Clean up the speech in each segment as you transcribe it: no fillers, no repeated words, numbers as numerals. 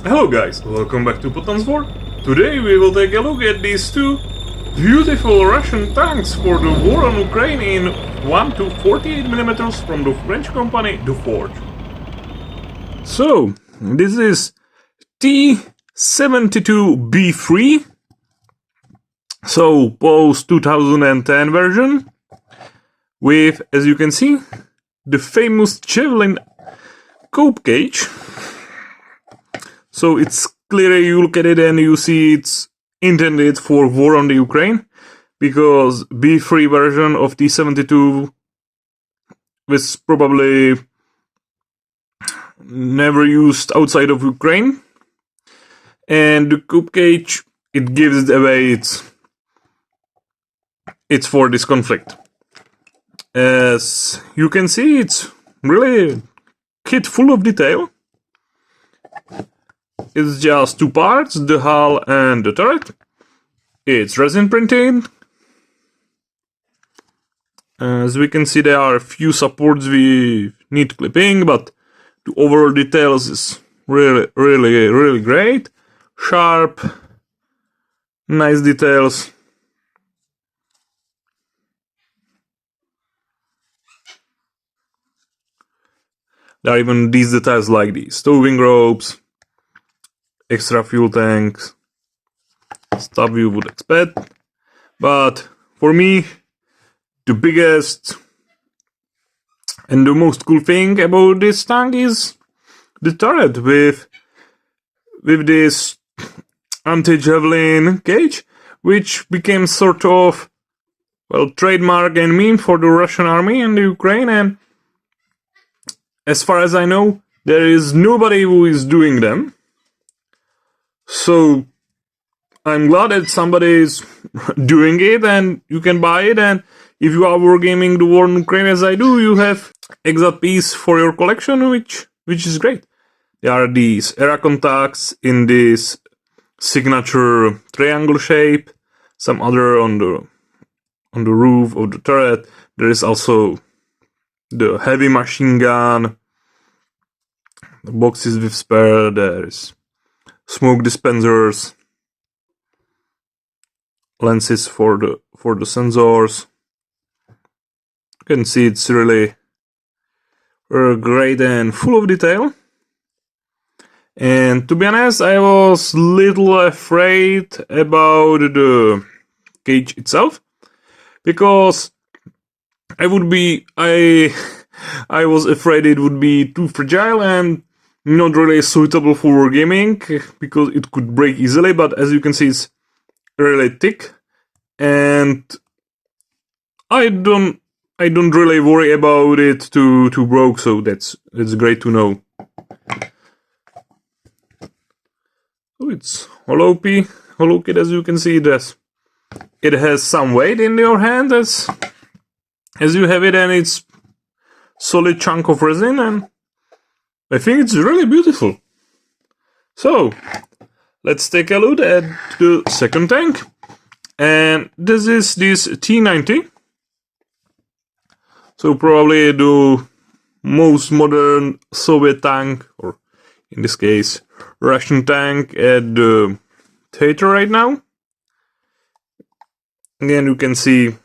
Hello guys, welcome back to Potan's War. Today we will take a look at these two beautiful Russian tanks for the war on Ukraine in 1 to 48mm from the French company The Forge. So, this is T-72B3, so post 2010 version, with, as you can see, the famous javelin cope cage. So it's clearly, you look at it and you see it's intended for war on the Ukraine, because B3 version of T-72 was probably never used outside of Ukraine, and the cope cage, it gives it away, it's for this conflict. As you can see, it's really kit full of detail. It's just two parts, the hull and the turret. It's resin printed. As we can see, there are a few supports with neat clipping, but the overall details is really great. Sharp, nice details. There are even these details like these stowing ropes, extra fuel tanks, stuff you would expect. But for me, the biggest and the most cool thing about this tank is the turret with this antijavelin cage, which became sort of, well, trademark and meme for the Russian army and the Ukraine. And as far as I know, there is nobody who is doing them. So I'm glad that somebody is doing it and you can buy it. And if you are wargaming the war in Ukraine as I do, you have exact piece for your collection, which is great. There are these era contacts in this signature triangle shape, some other on the roof of the turret. There is also the heavy machine gun, the boxes with spare, there's smoke dispensers, lenses for the sensors. You can see it's really great and full of detail. And to be honest, I was little afraid about the cage itself, because I was afraid it would be too fragile and not really suitable for wargaming, because it could break easily. But as you can see, it's really thick, and I don't really worry about it to broke. So that's great to know. So it's hollow kit, as you can see. It has some weight in your hand as you have it, and it's solid chunk of resin, and I think it's really beautiful. So let's take a look at the second tank, and this is this T-90. So probably the most modern Soviet tank, or in this case Russian tank, at the theater right now. Again, you can see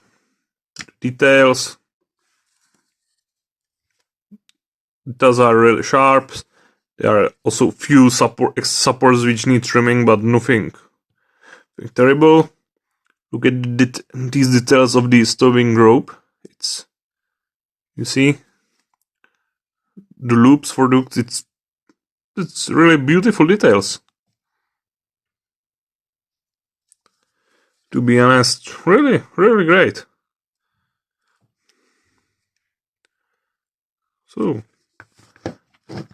details. Those are really sharp. There are also few supports which need trimming, but nothing terrible. Look at these details of the stowing rope. You see the loops for the it's really beautiful details. To be honest, really great. So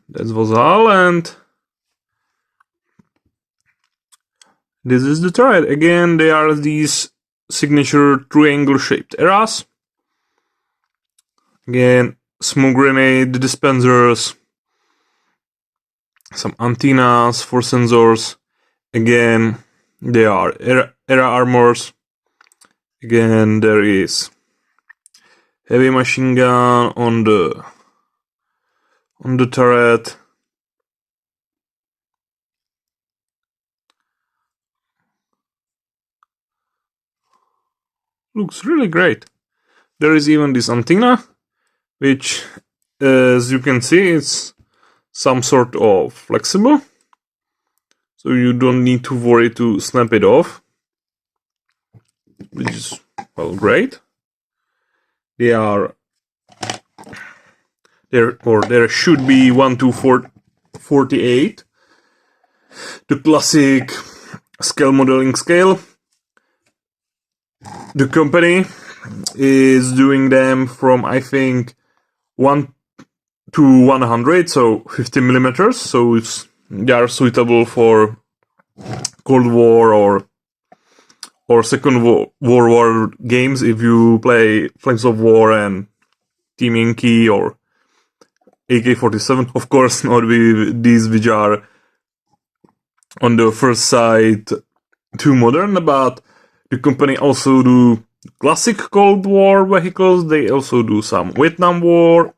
that was all, and this is the turret. Again, they are these signature triangle shaped eras. Again, smoke grenade dispensers, some antennas for sensors. Again, they are era armors. Again, there is heavy machine gun on the turret. looks really great. There is even this antenna, which, as you can see, it's some sort of flexible, so you don't need to worry to snap it off, which is, well, great. There should be 1 to 48, the classic scale modeling scale. The company is doing them from, I think, 1 to 100, so 50 millimeters. So they are suitable for Cold War or Second World War games. If you play Flames of War and Team Key or AK-47, of course, not with these which are on the first sight too modern, but the company also do classic Cold War vehicles. They also do some Vietnam War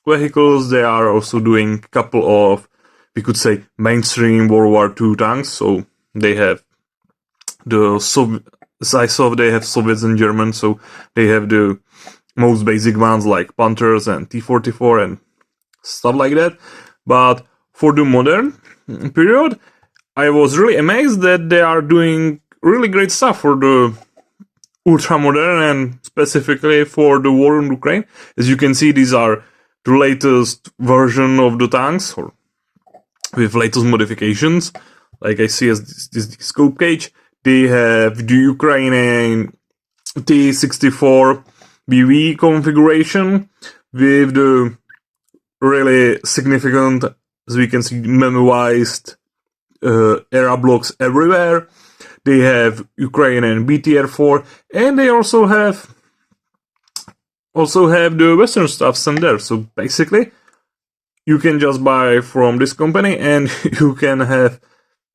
vehicles. They are also doing a couple of, we could say, mainstream World War II tanks. So they have they have Soviets and Germans, so they have the most basic ones like Panthers and T-44 and stuff like that. But for the modern period, I was really amazed that they are doing really great stuff for the ultra modern and specifically for the war in Ukraine. As you can see, these are the latest version of the tanks, or with latest modifications. Like I see as this scope cage, they have the Ukrainian T-74 BV configuration with the really significant, as we can see, memoized era blocks everywhere. They have Ukrainian BTR-4, and they also have the Western stuff sent there. So basically, you can just buy from this company, and you can have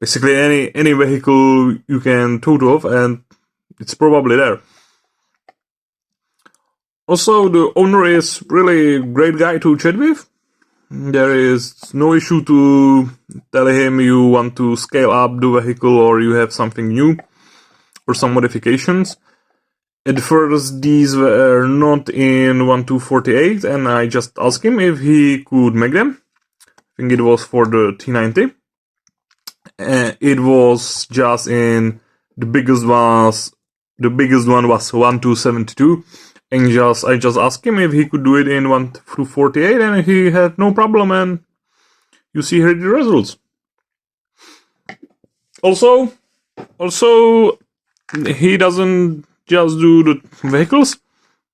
basically any vehicle you can tote off, and it's probably there. Also, the owner is really a great guy to chat with. There is no issue to tell him you want to scale up the vehicle or you have something new or some modifications. At first, these were not in 1 to 48, and I just asked him if he could make them. I think it was for the T-90. It was just in the biggest one was 1 to 72. And I just asked him if he could do it in 1 through 48, and he had no problem, and you see here the results. Also, he doesn't just do the vehicles,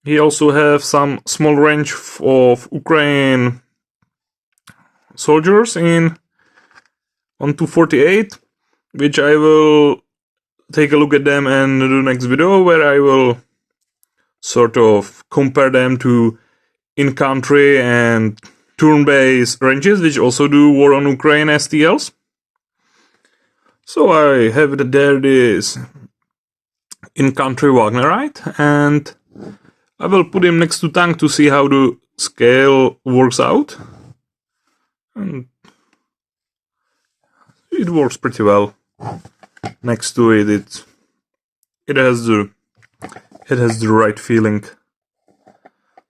he also has some small range of Ukraine soldiers in 1 to 48, which I will take a look at them in the next video, where I will sort of compare them to in-country and turn-based ranges, which also do War on Ukraine STLs. So I have there this in-country Wagnerite, and I will put him next to tank to see how the scale works out. And it works pretty well. Next to it, it has the right feeling.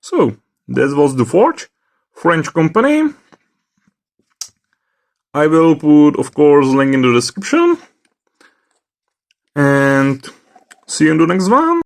So that was the Forge, French company. I will put, of course, link in the description. And see you in the next one.